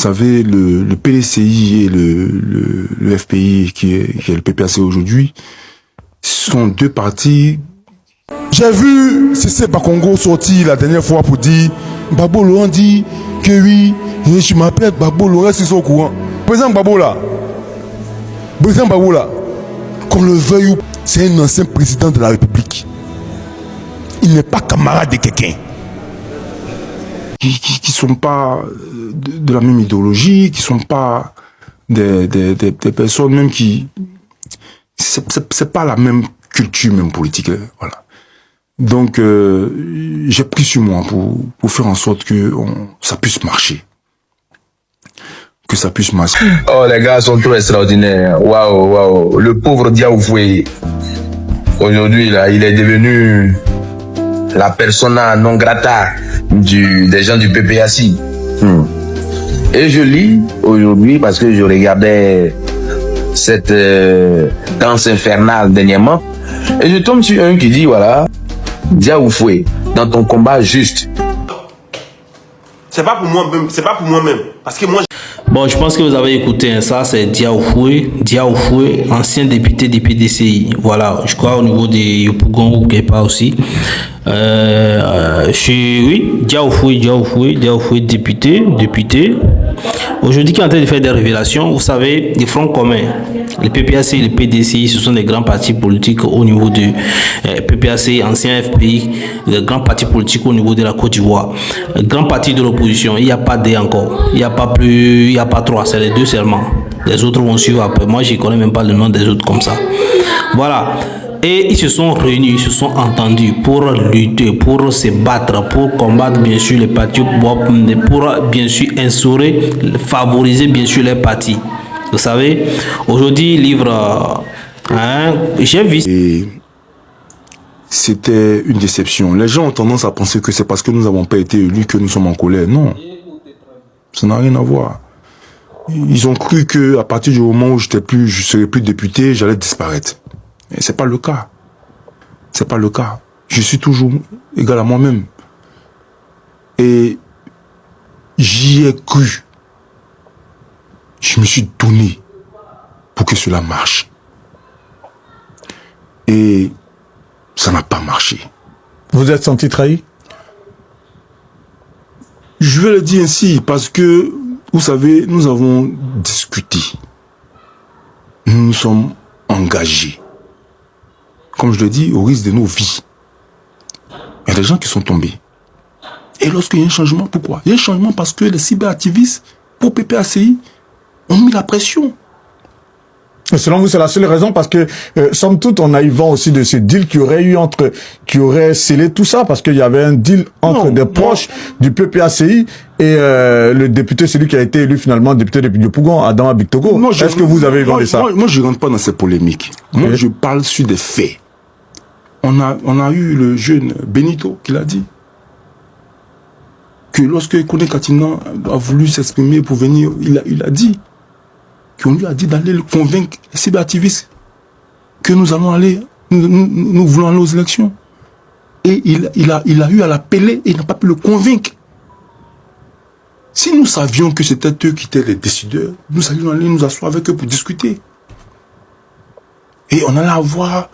savez, le PDCI et le FPI, qui est le PPAC aujourd'hui, sont deux partis. J'ai vu Cissé Bakongo sortir la dernière fois pour dire Gbagbo Laurent dit que oui, je m'appelle Gbagbo Laurent, ils sont au courant. Président Gbagbo là, qu'on le veuille ou, c'est un ancien président de la République. Il n'est pas camarade de quelqu'un. Qui sont pas de la même idéologie, qui sont pas des personnes même qui... C'est pas la même culture même politique, voilà. Donc, j'ai pris sur moi pour faire en sorte que ça puisse marcher. Que ça puisse marcher. Oh, les gars sont trop extraordinaires. Waouh, waouh. Le pauvre Diaoufoué, aujourd'hui, là, il est devenu la persona non grata des gens du PPAC. Et je lis aujourd'hui, parce que je regardais cette danse infernale dernièrement, et je tombe sur un qui dit, voilà, Diaoufoué, dans ton combat juste. C'est pas pour moi-même, parce que moi... Bon, je pense que vous avez écouté ça, c'est Diaoufoué, ancien député du PDCI. Voilà, je crois au niveau de Yopougon ou quelque part aussi. Oui, Diaoufoué, député. Aujourd'hui, qui est en train de faire des révélations, vous savez, des fronts communs. Le PPAC et le PDCI, ce sont des grands partis politiques au niveau du PPAC, ancien FPI, des grands partis politiques au niveau de la Côte d'Ivoire. Grand parti de l'opposition, il n'y a pas D encore. Il n'y a pas plus, il n'y a pas trois, c'est les deux seulement. Les autres vont suivre après. Moi, je ne connais même pas le nom des autres comme ça. Voilà. Et ils se sont réunis, ils se sont entendus pour lutter, pour se battre, pour combattre bien sûr les partis, pour bien sûr instaurer, favoriser bien sûr les partis. Vous savez, aujourd'hui, livre, j'ai vu. Et c'était une déception. Les gens ont tendance à penser que c'est parce que nous n'avons pas été élus que nous sommes en colère. Non, ça n'a rien à voir. Ils ont cru que à partir du moment où je serais plus député, j'allais disparaître. Et c'est pas le cas. C'est pas le cas. Je suis toujours égal à moi-même. Et j'y ai cru. Je me suis donné pour que cela marche. Et ça n'a pas marché. Vous êtes senti trahi? Je vais le dire ainsi parce que, vous savez, nous avons discuté. Nous nous sommes engagés. Comme je le dis, au risque de nos vies. Il y a des gens qui sont tombés. Et lorsqu'il y a un changement, pourquoi? Il y a un changement parce que les cyberactivistes, pour PPACI, ont mis la pression. Et selon vous, c'est la seule raison parce que, somme toute, on a eu vent aussi de ce deal qui aurait scellé tout ça parce qu'il y avait un deal entre des proches du PPACI et le député, celui qui a été élu finalement député depuis Yopougon, Adama Bictogo. Est-ce que vous avez eu vent de ça? Moi, je ne rentre pas dans ces polémiques. Okay. Moi, je parle sur des faits. On a eu le jeune Benito qui l'a dit. Que lorsque Kone Katina a voulu s'exprimer pour venir, il a dit qu'on lui a dit d'aller le convaincre, les cyberactivistes, que nous allons aller, nous voulons aller aux élections. Et il a eu à l'appeler et il n'a pas pu le convaincre. Si nous savions que c'était eux qui étaient les décideurs, nous allions aller nous asseoir avec eux pour discuter. Et on allait avoir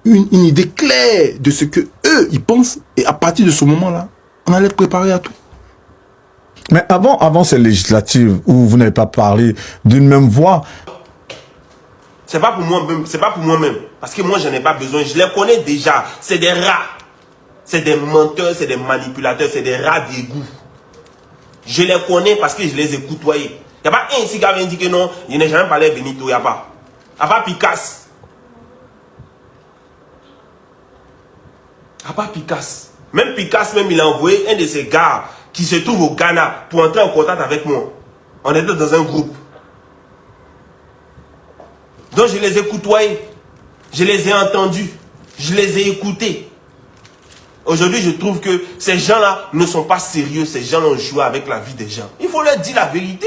une idée claire de ce que eux ils pensent. Et à partir de ce moment-là, on allait préparer à tout. Mais avant ces législatives où vous n'avez pas parlé d'une même voix. C'est pas pour moi-même. Parce que moi, je n'ai pas besoin. Je les connais déjà. C'est des rats. C'est des menteurs, c'est des manipulateurs, c'est des rats d'égout. Je les connais parce que je les ai côtoyés. Il n'y a pas un ici qui avait dit que non, il n'a jamais parlé de Benito. Il n'y a pas. Il n'y a pas Picasse. Il n'y a pas Picasse. Même Picasse, il a envoyé un de ses gars qui se trouve au Ghana pour entrer en contact avec moi. On était dans un groupe. Donc je les ai côtoyés. Je les ai entendus. Je les ai écoutés. Aujourd'hui, je trouve que ces gens-là ne sont pas sérieux. Ces gens-là ont joué avec la vie des gens. Il faut leur dire la vérité.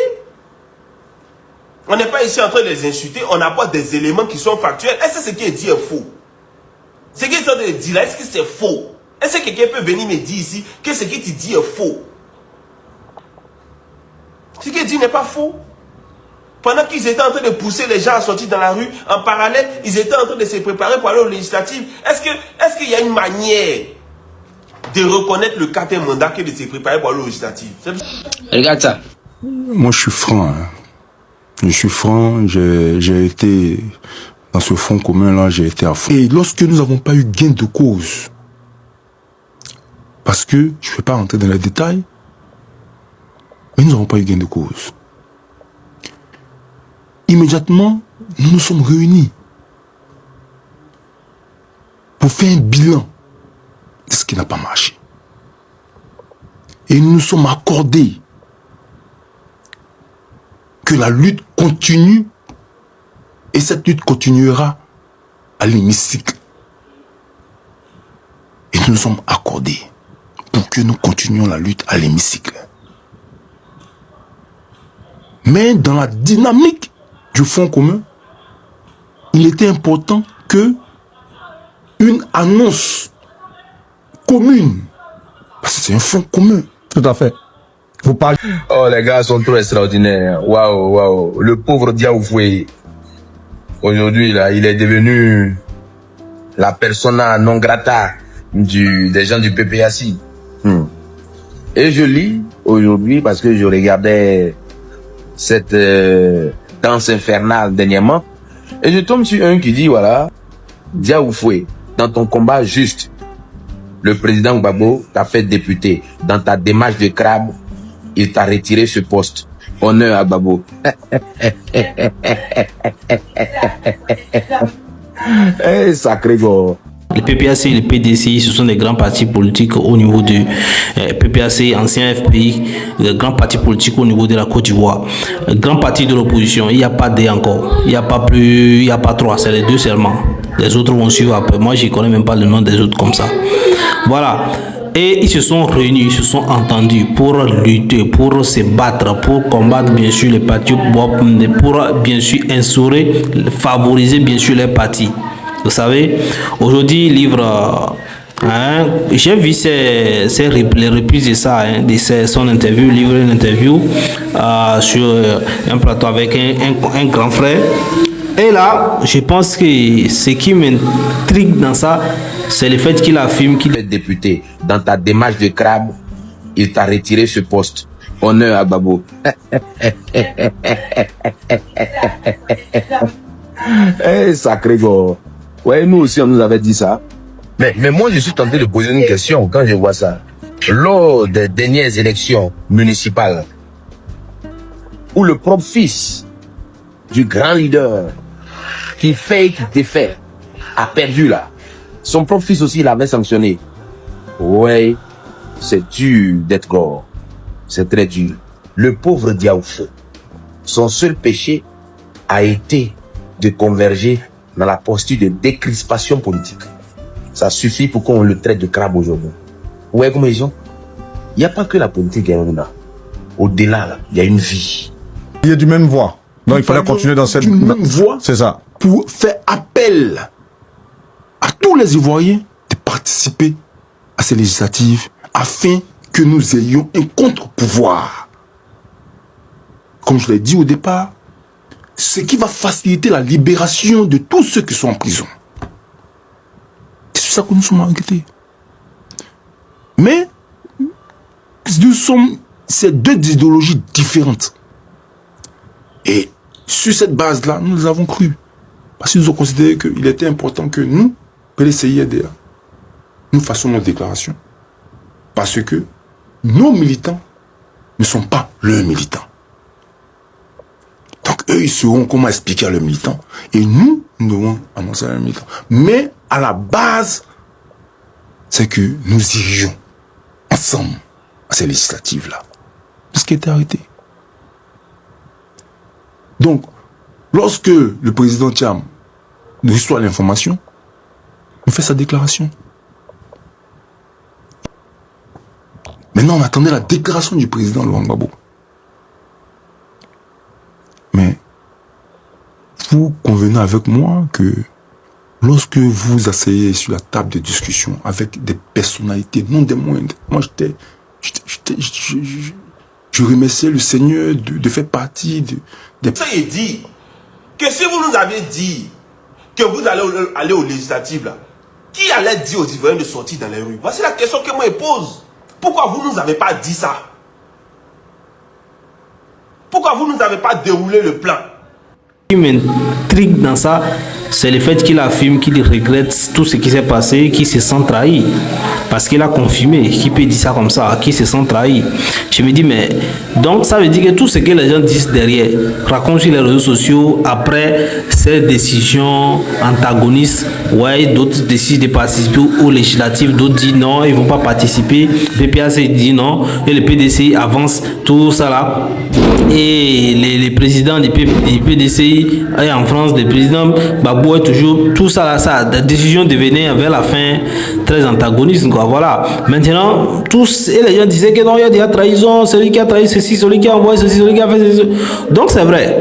On n'est pas ici en train de les insulter. On apporte des éléments qui sont factuels. Est-ce que ce qui est dit est faux? Ce qu'ils sont en train de dire là, est-ce que c'est faux? Est-ce que quelqu'un peut venir me dire ici que ce que tu dis est faux? Ce qu'il dit n'est pas faux. Pendant qu'ils étaient en train de pousser les gens à sortir dans la rue, en parallèle, ils étaient en train de se préparer pour aller aux législatives. Est-ce qu'il y a une manière de reconnaître le quatrième mandat que de se préparer pour aller aux législatives? Regarde ça. Moi, je suis franc. Hein. Je suis franc. J'ai été dans ce front commun-là, j'ai été à fond. Et lorsque nous n'avons pas eu gain de cause, parce que, je ne vais pas rentrer dans les détails, mais nous n'avons pas eu gain de cause. Immédiatement, nous nous sommes réunis pour faire un bilan de ce qui n'a pas marché. Et nous nous sommes accordés que la lutte continue et cette lutte continuera à l'hémicycle. Et nous nous sommes accordés pour que nous continuions la lutte à l'hémicycle. Mais dans la dynamique du Front commun, il était important que une annonce commune, parce que c'est un front commun. Tout à fait. Vous parlez. Oh, les gars sont trop extraordinaires. Waouh, waouh. Le pauvre Diaoufoué, aujourd'hui, là, il est devenu la persona non grata des gens du PPAC. Et je lis aujourd'hui, parce que je regardais cette danse infernale dernièrement, et je tombe sur un qui dit, voilà, Diaoufoué, dans ton combat juste, le président Gbagbo t'a fait député. Dans ta démarche de crabe, il t'a retiré ce poste. Honneur à Gbagbo. Eh, sacré gars. Le PPAC et le PDCI, ce sont des grands partis politiques au niveau du PPAC, ancien FPI, grands partis politiques au niveau de la Côte d'Ivoire. Grand parti de l'opposition, il n'y a pas D encore. Il n'y a pas plus, il n'y a pas trois, c'est les deux seulement. Les autres vont suivre après. Moi, je ne connais même pas le nom des autres comme ça. Voilà. Et ils se sont réunis, ils se sont entendus pour lutter, pour se battre, pour combattre bien sûr les partis, pour bien sûr instaurer, favoriser bien sûr les partis. Vous savez, aujourd'hui, il livre, j'ai vu les reprises de ça, de son interview, livre une interview sur un plateau avec un grand frère. Et là, je pense que ce qui m'intrigue dans ça, c'est le fait qu'il affirme qu'il est député. Dans ta démarche de crabe, il t'a retiré ce poste. Honneur à Gbagbo. Eh, sacré gars. Ouais, nous aussi, on nous avait dit ça. Mais moi, je suis tenté de poser une question quand je vois ça. Lors des dernières élections municipales, où le propre fils du grand leader qui fait, qui défait, a perdu là. Son propre fils aussi l'avait sanctionné. Ouais, c'est dur d'être gore. C'est très dur. Le pauvre Diaoufou, son seul péché a été de converger dans la posture de décrispation politique. Ça suffit pour qu'on le traite de crabe aujourd'hui. Ouais, comme ils sont. Il n'y a pas que la politique qui est là. Au-delà, là, il y a une vie. Il y a du même voix. Donc il fallait continuer dans cette même voie. C'est ça. Pour faire appel à tous les Ivoiriens de participer à ces législatives afin que nous ayons un contre-pouvoir. Comme je l'ai dit au départ, ce qui va faciliter la libération de tous ceux qui sont en prison. C'est sur ça que nous sommes inquiétés. Mais nous sommes ces deux idéologies différentes. Et sur cette base-là, nous les avons cru. Parce qu'ils ont considéré qu'il était important que nous, PDCI-RDA, nous fassions nos déclarations. Parce que nos militants ne sont pas leurs militants. Donc eux, ils sauront comment expliquer à leurs militants. Et nous, nous devons annoncer à leurs militants. Mais à la base, c'est que nous irions ensemble à ces législatives-là. Ce qui était arrêté. Donc, lorsque le président Thiam reçoit l'information, il fait sa déclaration. Maintenant, on attendait la déclaration du président Laurent Gbagbo. Mais, vous convenez avec moi que lorsque vous asseyez sur la table de discussion avec des personnalités, non des moindres, moi je Je remercie le Seigneur de faire partie des... Ça, il dit que si vous nous avez dit que vous allez aller aux législatives, là, qui allait dire aux Ivoiriens de sortir dans les rues? Voici la question que moi je pose. Pourquoi vous ne nous avez pas dit ça? Pourquoi vous ne nous avez pas déroulé le plan? Ce qui m'intrigue dans ça, c'est le fait qu'il affirme qu'il regrette tout ce qui s'est passé, qu'il se sent trahi. Parce qu'il a confirmé, qu'il peut dire ça comme ça, qu'il se sent trahi. Je me dis, mais donc ça veut dire que tout ce que les gens disent derrière, racontent sur les réseaux sociaux, après ces décisions antagonistes, ouais, d'autres décident de participer aux législatives, d'autres disent non, ils ne vont pas participer. PPAC dit non, et le PDCI avance, tout ça là. Et les présidents du PDCI, et en France, le président Gbagbo est toujours, tout ça là, ça, la décision devenait vers la fin très antagoniste, quoi, voilà. Maintenant, tous, et les gens disaient que non, il y a des trahisons, celui qui a trahi ceci, celui qui a envoyé ceci, celui qui a fait ceci. Donc c'est vrai.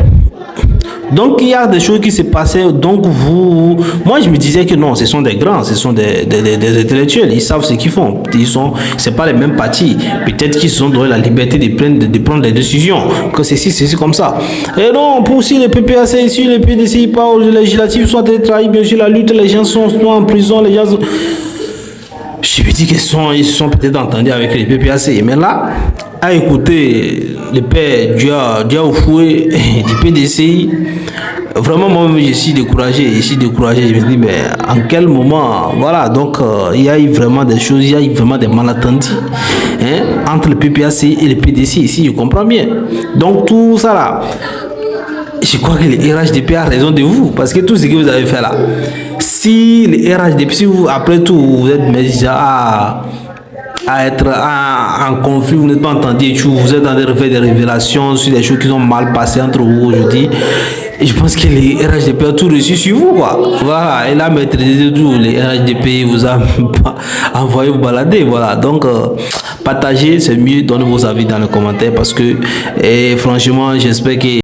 Donc il y a des choses qui se passaient. Donc moi je me disais que non, ce sont des grands, ce sont des intellectuels, ils savent ce qu'ils font. C'est pas les mêmes partis. Peut-être qu'ils ont donné la liberté de prendre des décisions, que ceci comme ça. Et non, pour aussi les PPAC ici, les PDCI pas aux législatives sont trahis, bien sûr la lutte, les gens sont en prison, les gens. Je me dis qu'ils se sont peut-être entendus avec les PPAC, mais là, à écouter le père Diaoufoué du PDCI, vraiment moi je suis découragé, je me dis mais en quel moment, voilà, donc il y a eu vraiment des choses, il y a eu vraiment des malentendus entre le PPAC et le PDCI, ici je comprends bien. Donc tout ça là, je crois que le RHDP a raison de vous, parce que tout ce que vous avez fait là, si le RHDP, si vous, après tout, vous êtes déjà à être en conflit, vous n'êtes pas entendu, vous êtes en train de faire des révélations sur des choses qui sont mal passées entre vous aujourd'hui. Et je pense que les RHDP ont tout reçu sur vous, quoi. Voilà, et là, maîtrisez tout. Les RHDP vous a envoyé vous balader, voilà. Donc, partagez, c'est mieux, donnez vos avis dans les commentaires parce que, franchement, j'espère que